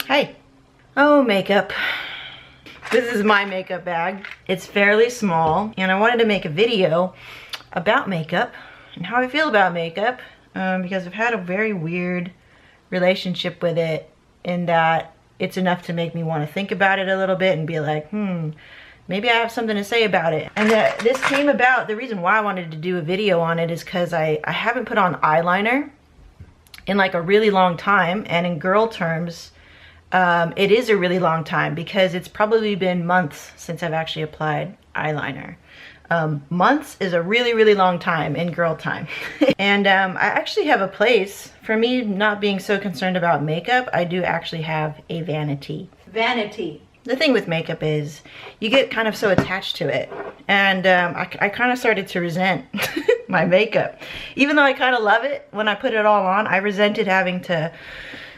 Hey. Oh, makeup. This is my makeup bag. It's fairly small, and I wanted to make a video about makeup and how I feel about makeup because I've had a very weird relationship with it, in that it's enough to make me want to think about it a little bit and be like, maybe I have something to say about it. And this came about, the reason why I wanted to do a video on it is because I haven't put on eyeliner in like a really long time, and in girl terms, it is a really long time because it's probably been months since I've actually applied eyeliner. Months is a really, really long time in girl time. And I actually have a place for me not being so concerned about makeup. I do actually have a vanity. Vanity. The thing with makeup is you get kind of so attached to it. And I kind of started to resent my makeup. Even though I kind of love it when I put it all on, I resented having to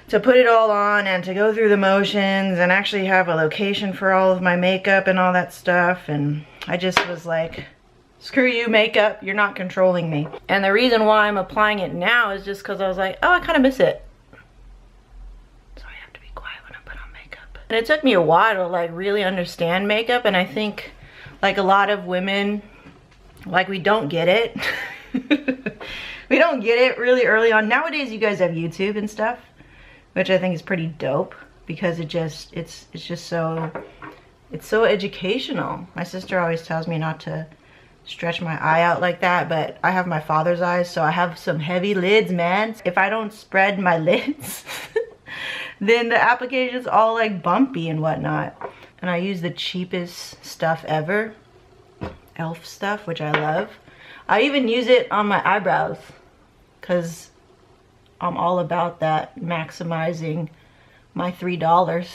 put it all on and to go through the motions and actually have a location for all of my makeup and all that stuff. And I just was like, screw you, makeup, you're not controlling me. And the reason why I'm applying it now is just because I was like, oh, I kind of miss it. So I have to be quiet when I put on makeup. And it took me a while to like really understand makeup, and I think like a lot of women, like we don't get it. We don't get it really early on. Nowadays you guys have YouTube and stuff, which I think is pretty dope because it's just so educational. My sister always tells me not to stretch my eye out like that, but I have my father's eyes, so I have some heavy lids, man. If I don't spread my lids, then the application's all like bumpy and whatnot. And I use the cheapest stuff ever, e.l.f. stuff, which I love. I even use it on my eyebrows because I'm all about that, maximizing my $3.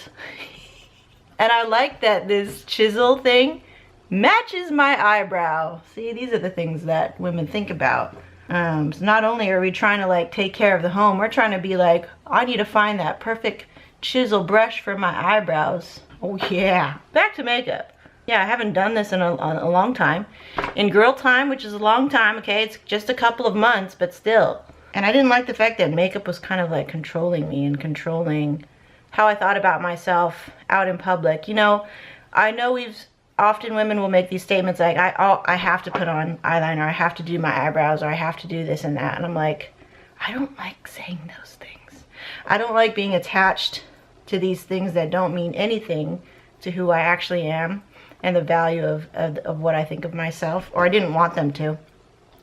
And I like that this chisel thing matches my eyebrow. See, these are the things that women think about. So not only are we trying to like take care of the home, we're trying to be like, I need to find that perfect chisel brush for my eyebrows. Oh yeah. Back to makeup. Yeah, I haven't done this in a long time. In girl time, which is a long time, okay, it's just a couple of months, but still. And I didn't like the fact that makeup was kind of like controlling me and controlling how I thought about myself out in public. You know often women will make these statements like, I have to put on eyeliner, I have to do my eyebrows, or I have to do this and that. And I'm like, I don't like saying those things. I don't like being attached to these things that don't mean anything to who I actually am and the value of what I think of myself, or I didn't want them to.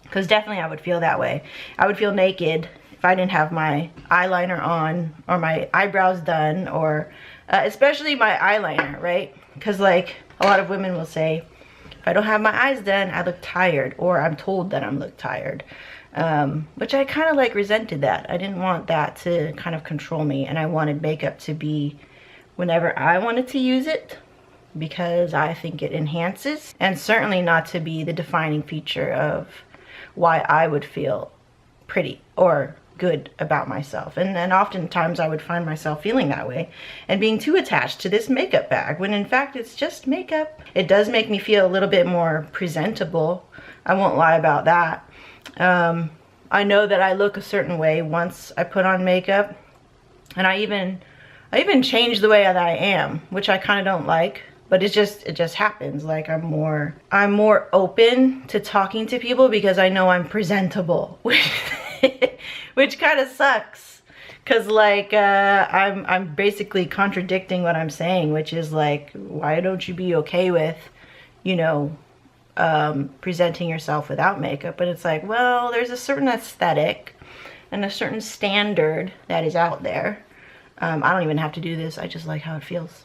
Because definitely I would feel that way. I would feel naked if I didn't have my eyeliner on or my eyebrows done, or especially my eyeliner, right? Because like a lot of women will say, if I don't have my eyes done, I look tired, or I'm told that I look tired. Which I kind of like resented that. I didn't want that to kind of control me, and I wanted makeup to be whenever I wanted to use it, because I think it enhances, and certainly not to be the defining feature of why I would feel pretty or good about myself. And then oftentimes I would find myself feeling that way and being too attached to this makeup bag, when in fact it's just makeup. It does make me feel a little bit more presentable. I won't lie about that. I know that I look a certain way once I put on makeup, and I even change the way that I am, which I kind of don't like. But it just happens. Like I'm more open to talking to people because I know I'm presentable, which kind of sucks. Cause like I'm basically contradicting what I'm saying, which is like, why don't you be okay with, you know, presenting yourself without makeup? But it's like, well, there's a certain aesthetic and a certain standard that is out there. I don't even have to do this. I just like how it feels.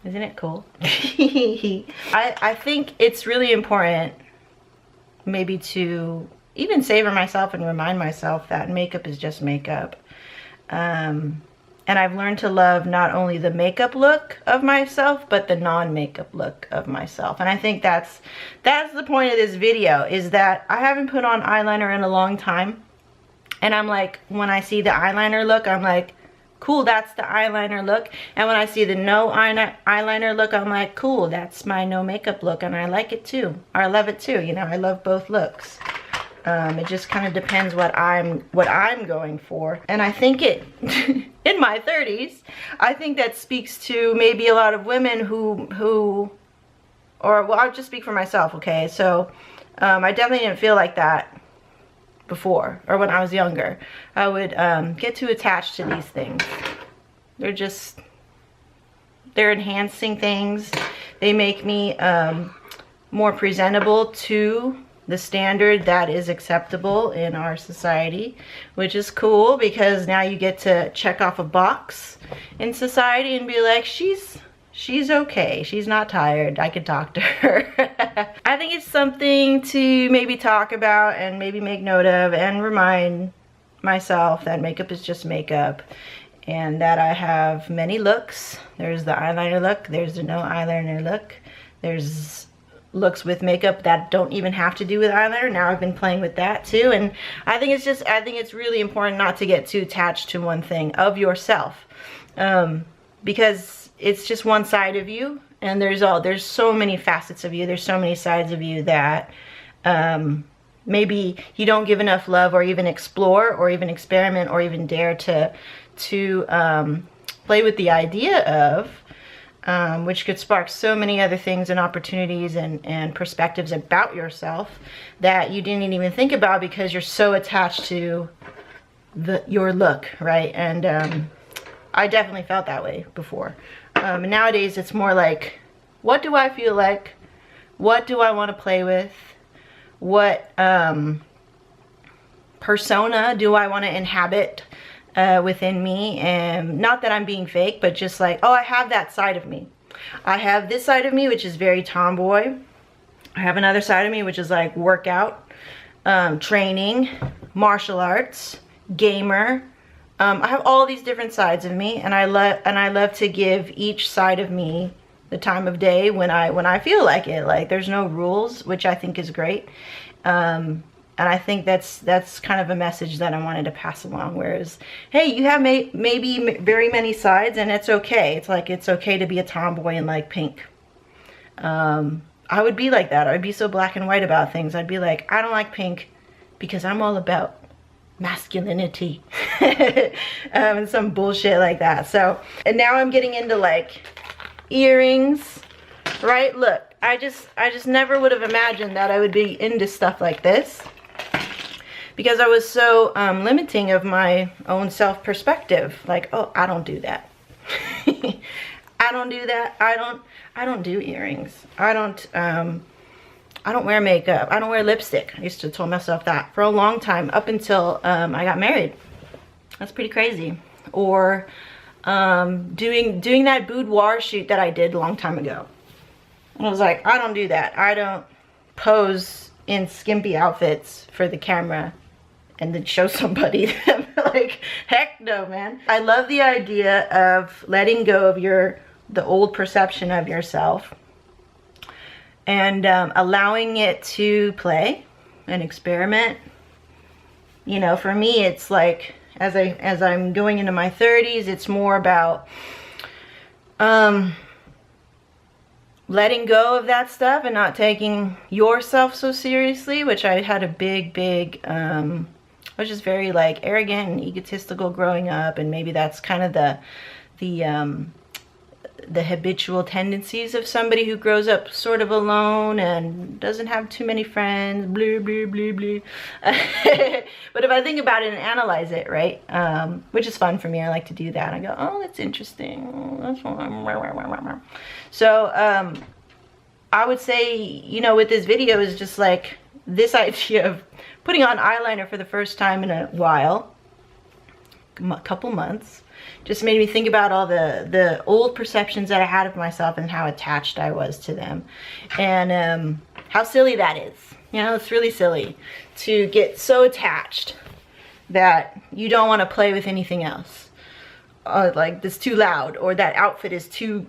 Isn't it cool? I think it's really important maybe to even savor myself and remind myself that makeup is just makeup. And I've learned to love not only the makeup look of myself, but the non-makeup look of myself. And I think that's the point of this video, is that I haven't put on eyeliner in a long time. And I'm like, when I see the eyeliner look, I'm like, cool, that's the eyeliner look. And when I see the no eyeliner look, I'm like, cool, that's my no makeup look, and I like it too. Or I love it too, you know, I love both looks. It just kind of depends what I'm going for. And I think it, in my 30s, I think that speaks to maybe a lot of women who, or well, I'll just speak for myself, okay? So I definitely didn't feel like that before, or when I was younger. I would get too attached to these things. They're enhancing things. They make me more presentable to the standard that is acceptable in our society, which is cool because now you get to check off a box in society and be like, she's okay, she's not tired, I could talk to her. I think it's something to maybe talk about and maybe make note of and remind myself that makeup is just makeup, and that I have many looks. There's the eyeliner look, there's the no eyeliner look, there's looks with makeup that don't even have to do with eyeliner. Now I've been playing with that too, and I think it's really important not to get too attached to one thing of yourself, because it's just one side of you, and there's so many facets of you, there's so many sides of you that maybe you don't give enough love, or even explore, or even experiment, or even dare to play with the idea of, which could spark so many other things and opportunities and perspectives about yourself that you didn't even think about because you're so attached to your look, right? And I definitely felt that way before. And nowadays it's more like, what do I feel like? What do I want to play with? What persona do I want to inhabit within me? And not that I'm being fake, but just like, oh, I have that side of me. I have this side of me, which is very tomboy. I have another side of me, which is like workout, training, martial arts, gamer. I have all these different sides of me, and I love to give each side of me the time of day when I feel like it. Like, there's no rules, which I think is great. And I think that's kind of a message that I wanted to pass along, whereas, hey, you have maybe very many sides, and it's okay. It's like, it's okay to be a tomboy and like pink. I would be like that. I would be so black and white about things. I'd be like, I don't like pink because I'm all about masculinity and some bullshit like that. So, and now I'm getting into like earrings, right? Look, I just never would have imagined that I would be into stuff like this, because I was so limiting of my own self perspective. Like, oh, I don't do that. I don't do that. I don't do earrings. I don't wear makeup. I don't wear lipstick. I used to tell myself that for a long time, up until I got married. That's pretty crazy. Or doing that boudoir shoot that I did a long time ago. And I was like, I don't do that. I don't pose in skimpy outfits for the camera and then show somebody. Like, heck no, man. I love the idea of letting go of the old perception of yourself, and allowing it to play and experiment. You know, for me, it's like, as I'm going into my 30s, it's more about letting go of that stuff and not taking yourself so seriously, which I had a big I was just very like arrogant and egotistical growing up, and maybe that's kind of the habitual tendencies of somebody who grows up sort of alone and doesn't have too many friends, blah, blah, blah, blah. But if I think about it and analyze it, right, which is fun for me, I like to do that. I go, oh, that's interesting. That's one. So I would say, you know, with this video is just like this idea of putting on eyeliner for the first time in a while, a couple months, just made me think about all the old perceptions that I had of myself and how attached I was to them, and how silly that is. You know, it's really silly to get so attached that you don't want to play with anything else. Like, it's too loud, or that outfit is too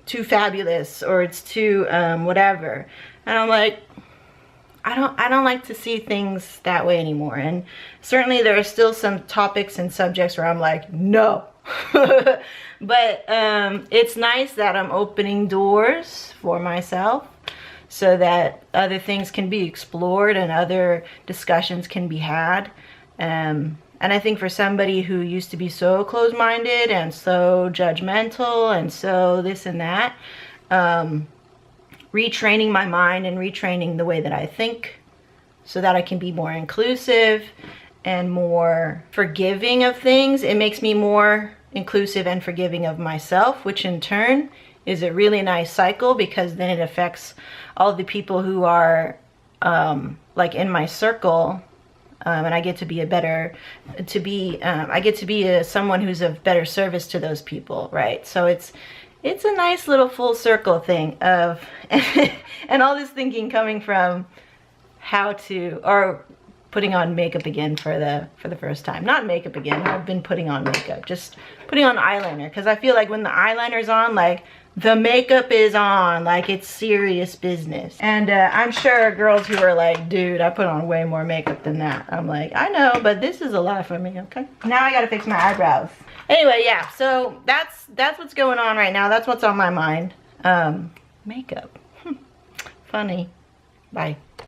fabulous, or it's too whatever. And I'm like, I don't like to see things that way anymore. And certainly there are still some topics and subjects where I'm like, no. But it's nice that I'm opening doors for myself so that other things can be explored and other discussions can be had. And I think for somebody who used to be so closed-minded and so judgmental and so this and that, retraining my mind and retraining the way that I think so that I can be more inclusive and more forgiving of things, it makes me more inclusive and forgiving of myself, which in turn is a really nice cycle, because then it affects all the people who are like in my circle, and I get to be I get to be someone who's of better service to those people, right? So it's a nice little full circle thing of and all this thinking coming from how to, or putting on makeup again for the first time. Not makeup again, I've been putting on makeup, just putting on eyeliner, because I feel like when the eyeliner's on, like the makeup is on, like it's serious business. And I'm sure girls who are like, dude, I put on way more makeup than that. I'm like, I know, but this is a lot for me, okay? Now I gotta fix my eyebrows. Anyway, yeah, so that's what's going on right now. That's what's on my mind. Makeup. Funny. Bye.